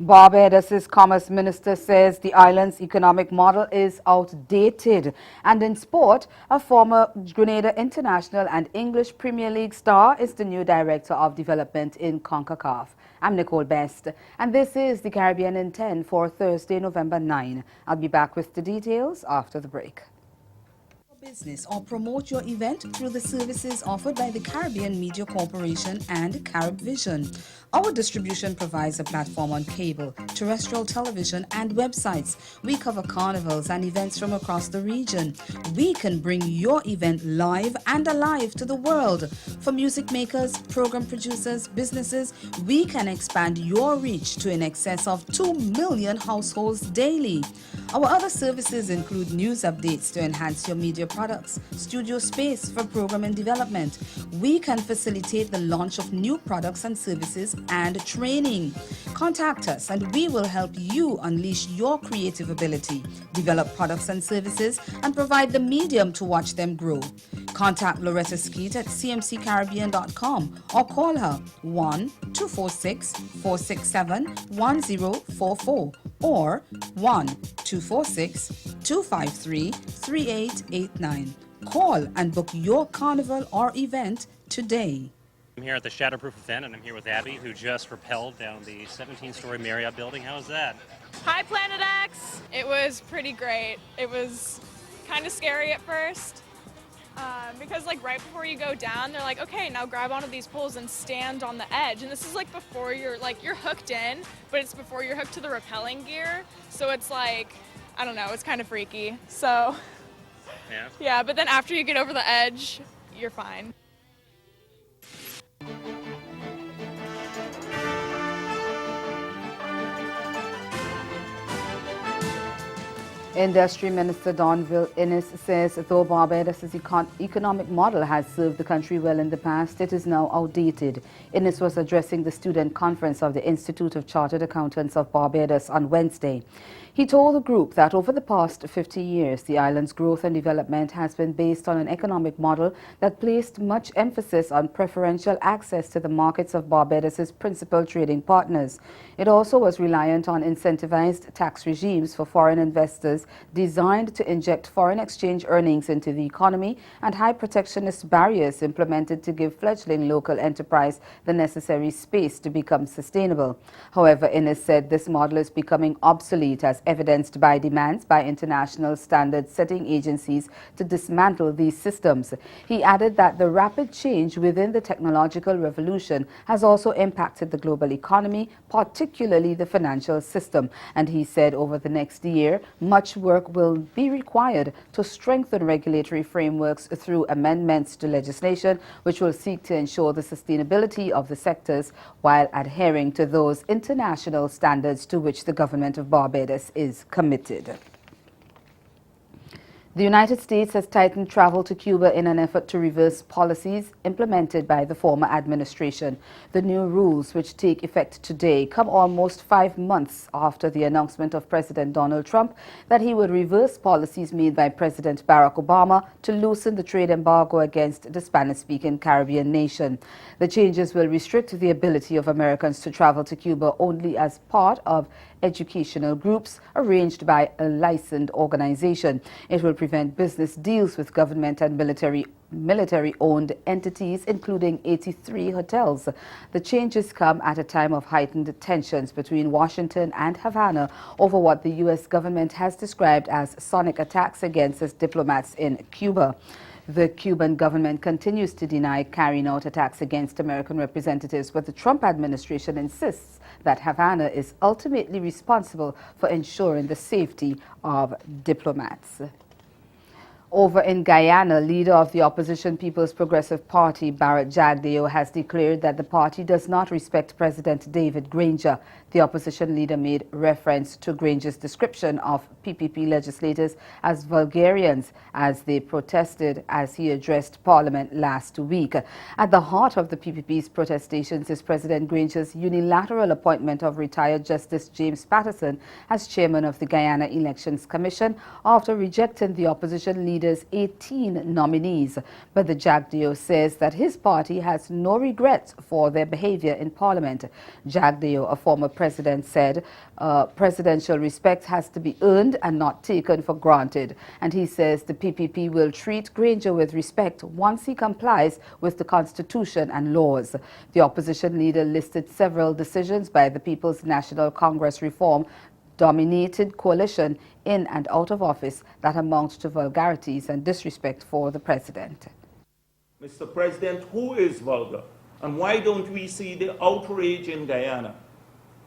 Barbados' Commerce Minister says the island's economic model is outdated. And in sport, a former Grenada International and English Premier League star is the new Director of Development in CONCACAF. I'm Nicole Best, and this is the Caribbean in 10 for Thursday, November 9. I'll be back with the details after the break. Business or promote your event through the services offered by the Caribbean Media Corporation and CaribVision. Our distribution provides a platform on cable, terrestrial television, and websites. We cover carnivals and events from across the region. We can bring your event live and alive to the world. For music makers, program producers, businesses, we can expand your reach to in excess of 2 million households daily. Our other services include news updates to enhance your media products, studio space for program and development. We can facilitate the launch of new products and services and training. Contact us and we will help you unleash your creative ability, develop products and services, and provide the medium to watch them grow. Contact Loretta Skeet at cmccaribbean.com or call her 1-246-467-1044 or 1-246-253-3889. Call and book your carnival or event today. I'm here at the Shatterproof event, and I'm here with Abby, who just rappelled down the 17-story Marriott building. How was that? Hi, Planet X! It was pretty great. It was kind of scary at first because like right before you go down, they're like, okay, now grab onto these poles and stand on the edge. And this is like before you're hooked in, but it's before you're hooked to the rappelling gear. So it's like, I don't know, it's kind of freaky. So yeah, but then after you get over the edge, you're fine. Industry Minister Donville Innes says though Barbados' economic model has served the country well in the past, it is now outdated. Innes was addressing the student conference of the Institute of Chartered Accountants of Barbados on Wednesday. He told the group that over the past 50 years, the island's growth and development has been based on an economic model that placed much emphasis on preferential access to the markets of Barbados' principal trading partners. It also was reliant on incentivized tax regimes for foreign investors designed to inject foreign exchange earnings into the economy and high protectionist barriers implemented to give fledgling local enterprise the necessary space to become sustainable. However, Innes said this model is becoming obsolete as evidenced by demands by international standard-setting agencies to dismantle these systems. He added that the rapid change within the technological revolution has also impacted the global economy, particularly the financial system. And he said over the next year, much work will be required to strengthen regulatory frameworks through amendments to legislation, which will seek to ensure the sustainability of the sectors while adhering to those international standards to which the government of Barbados is committed. The United States has tightened travel to Cuba in an effort to reverse policies implemented by the former administration. The new rules, which take effect today, come almost 5 months after the announcement of President Donald Trump that he would reverse policies made by President Barack Obama to loosen the trade embargo against the Spanish-speaking Caribbean nation. The changes will restrict the ability of Americans to travel to Cuba only as part of educational groups arranged by a licensed organization. It will prevent business deals with government and military-owned entities, including 83 hotels. The changes come at a time of heightened tensions between Washington and Havana over what the U.S. government has described as sonic attacks against its diplomats in Cuba. The Cuban government continues to deny carrying out attacks against American representatives, but the Trump administration insists that Havana is ultimately responsible for ensuring the safety of diplomats. Over in Guyana, leader of the opposition People's Progressive Party, Barrett Jagdeo, has declared that the party does not respect President David Granger. The opposition leader made reference to Granger's description of PPP legislators as vulgarians as they protested as he addressed Parliament last week. At the heart of the PPP's protestations is President Granger's unilateral appointment of retired Justice James Patterson as chairman of the Guyana Elections Commission after rejecting the opposition leader's 18 nominees. But the Jagdeo says that his party has no regrets for their behavior in Parliament. Jagdeo, a former president, said presidential respect has to be earned and not taken for granted. And he says the PPP will treat Granger with respect once he complies with the Constitution and laws. The opposition leader listed several decisions by the People's National Congress Reform dominated coalition in and out of office that amount to vulgarities and disrespect for the president. Mr. President, who is vulgar? And why don't we see the outrage in Guyana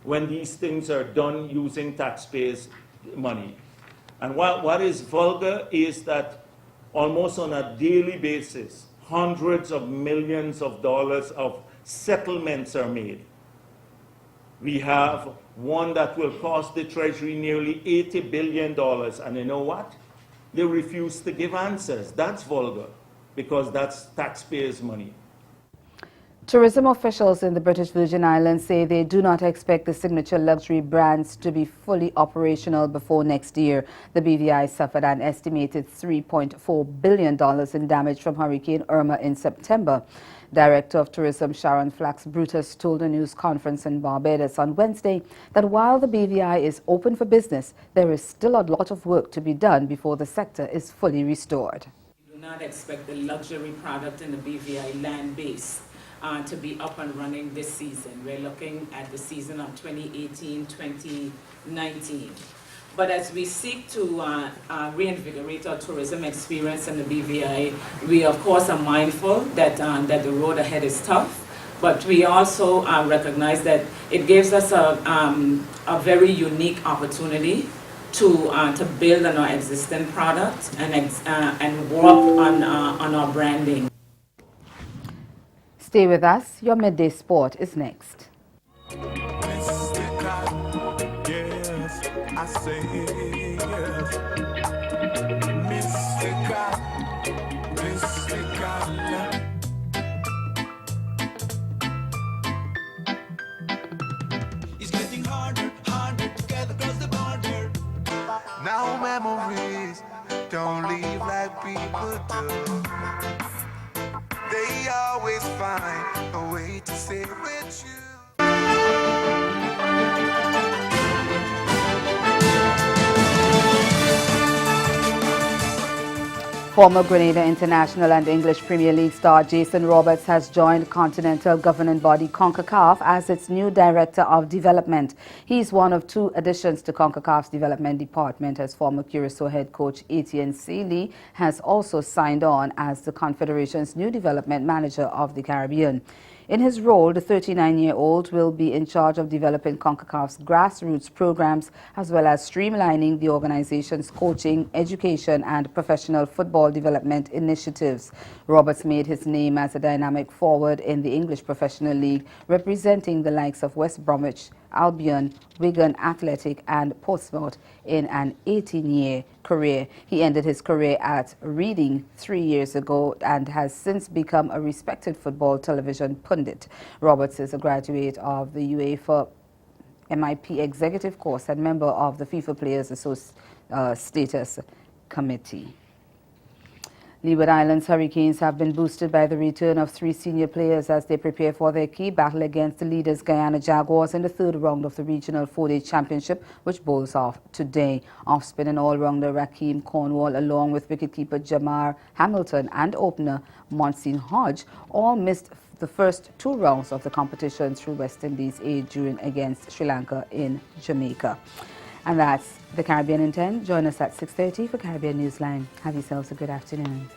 when these things are done using taxpayers' money? And what is vulgar is that almost on a daily basis, hundreds of millions of dollars of settlements are made. We have one that will cost the Treasury nearly $80 billion. And you know what? They refuse to give answers. That's vulgar, because that's taxpayers' money. Tourism officials in the British Virgin Islands say they do not expect the signature luxury brands to be fully operational before next year. The BVI suffered an estimated $3.4 billion in damage from Hurricane Irma in September. Director of Tourism Sharon Flax Brutus told a news conference in Barbados on Wednesday that while the BVI is open for business, there is still a lot of work to be done before the sector is fully restored. We do not expect the luxury product in the BVI land base to be up and running this season. We're looking at the season of 2018-2019. But as we seek to reinvigorate our tourism experience in the BVI, we of course are mindful that, that the road ahead is tough, but we also recognize that it gives us a very unique opportunity to build on our existing product and work on our branding. Stay with us. Your Midday Sport is next. I say yes, Mystica. It's getting harder to get across the border. Now memories don't leave like people do. They always find a way to stay with you. Former Grenada International and English Premier League star Jason Roberts has joined continental governing body CONCACAF as its new Director of Development. He's one of two additions to CONCACAF's development department, as former Curacao head coach Etienne Seeley has also signed on as the Confederation's new development manager of the Caribbean. In his role, the 39-year-old will be in charge of developing CONCACAF's grassroots programs as well as streamlining the organization's coaching, education and professional football development initiatives. Roberts made his name as a dynamic forward in the English Professional League, representing the likes of West Bromwich Albion, Wigan Athletic and Portsmouth in an 18-year career. He ended his career at Reading 3 years ago and has since become a respected football television pundit. Roberts is a graduate of the UEFA MIP executive course and member of the FIFA Players Status Committee. Leeward Islands Hurricanes have been boosted by the return of 3 senior players as they prepare for their key battle against the leaders Guyana Jaguars in the third round of the Regional 4-Day Championship, which bowls off today. Off-spin and all-rounder Rakeem Cornwall, along with wicketkeeper Jamar Hamilton and opener Monsignor Hodge, all missed the first 2 rounds of the competition through West Indies' aid during against Sri Lanka in Jamaica. And that's the Caribbean in 10. Join us at 6:30 for Caribbean Newsline. Have yourselves a good afternoon.